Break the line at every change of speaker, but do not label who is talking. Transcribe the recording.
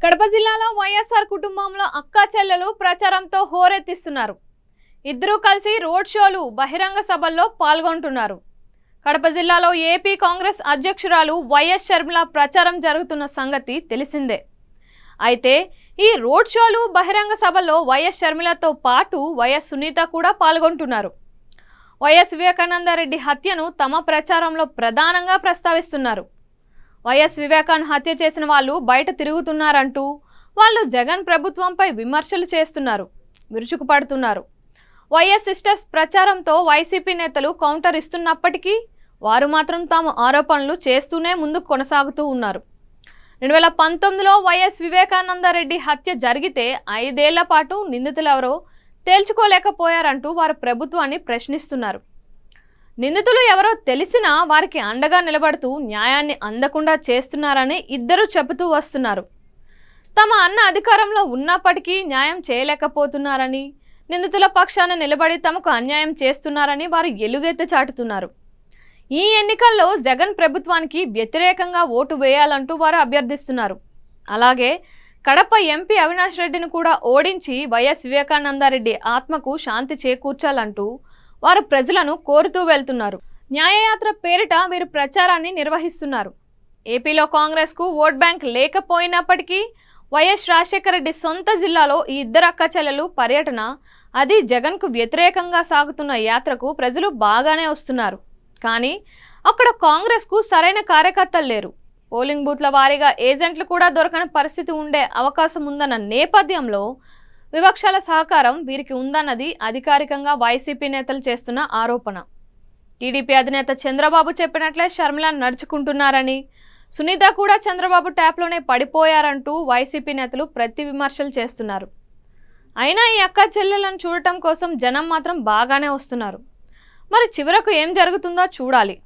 కడప జిల్లాలో వైఎస్ఆర్ కుటుంబంలో అక్కా చెల్లెలు ప్రచారంతో హోరెత్తిస్తున్నారు. ఇద్దరూ కలిసి రోడ్ షోలు, బహిరంగ సభల్లో పాల్గొంటున్నారు. కడప జిల్లాలో ఏపీ కాంగ్రెస్ అధ్యక్షురాలు వైఎస్ షర్మిల ప్రచారం జరుగుతున్న సంగతి తెలిసిందే. అయితే ఈ రోడ్ షోలు, బహిరంగ సభల్లో వైఎస్ షర్మిలతో పాటు వైఎస్ సునీత కూడా పాల్గొంటున్నారు. వైఎస్ వివేకానందరెడ్డి హత్యను తమ ప్రచారంలో ప్రధానంగా ప్రస్తావిస్తున్నారు. వైఎస్ వివేకాన్ని హత్య చేసిన వాళ్ళు బయట తిరుగుతున్నారంటూ వాళ్ళు జగన్ ప్రభుత్వంపై విమర్శలు చేస్తున్నారు, విరుచుకుపడుతున్నారు. వైఎస్ సిస్టర్స్ ప్రచారంతో వైసీపీ నేతలు కౌంటర్ ఇస్తున్నప్పటికీ వారు మాత్రం తాము ఆరోపణలు చేస్తూనే ముందుకు కొనసాగుతూ ఉన్నారు. 2019లో వైఎస్ వివేకానందరెడ్డి హత్య జరిగితే 5 ఏళ్ల పాటు నిందితులెవరో తేల్చుకోలేకపోయారంటూ వారు ప్రభుత్వాన్ని ప్రశ్నిస్తున్నారు. నిందితులు ఎవరో తెలిసినా వారికి అండగా నిలబడుతూ న్యాయాన్ని అందకుండా చేస్తున్నారని ఇద్దరు చెబుతూ వస్తున్నారు. తమ అన్న అధికారంలో ఉన్నప్పటికీ న్యాయం చేయలేకపోతున్నారని, నిందితుల పక్షాన నిలబడి తమకు అన్యాయం చేస్తున్నారని వారు ఎలుగెత్తి చాటుతున్నారు. ఈ ఎన్నికల్లో జగన్ ప్రభుత్వానికి వ్యతిరేకంగా ఓటు వేయాలంటూ వారు అభ్యర్థిస్తున్నారు. అలాగే కడప ఎంపీ అవినాష్ రెడ్డిని కూడా ఓడించి వైఎస్ వివేకానందరెడ్డి ఆత్మకు శాంతి చేకూర్చాలంటూ వారు ప్రజలను కోరుతూ వెళ్తున్నారు. న్యాయయాత్ర పేరిట వీరు ప్రచారాన్ని నిర్వహిస్తున్నారు. ఏపీలో కాంగ్రెస్కు ఓట్ బ్యాంక్ లేకపోయినప్పటికీ వైఎస్ రాజశేఖర రెడ్డి సొంత జిల్లాలో ఈ ఇద్దరు అక్క చెల్లెలు పర్యటన, అది జగన్కు వ్యతిరేకంగా సాగుతున్న యాత్రకు ప్రజలు బాగానే వస్తున్నారు. కానీ అక్కడ కాంగ్రెస్కు సరైన కార్యకర్తలు లేరు. పోలింగ్ బూత్ల వారీగా ఏజెంట్లు కూడా దొరకని పరిస్థితి ఉండే అవకాశం ఉందన్న నేపథ్యంలో విపక్షాల సహకారం వీరికి ఉందన్నది అధికారికంగా వైసీపీ నేతలు చేస్తున్న ఆరోపణ. టీడీపీ అధినేత చంద్రబాబు చెప్పినట్లే షర్మిల నడుచుకుంటున్నారని, సునీత కూడా చంద్రబాబు ట్యాప్లోనే పడిపోయారంటూ వైసీపీ నేతలు ప్రతి విమర్శలు చేస్తున్నారు. అయినా ఈ అక్క చెల్లెలను చూడటం కోసం జనం మాత్రం బాగానే వస్తున్నారు. మరి చివరకు ఏం జరుగుతుందో చూడాలి.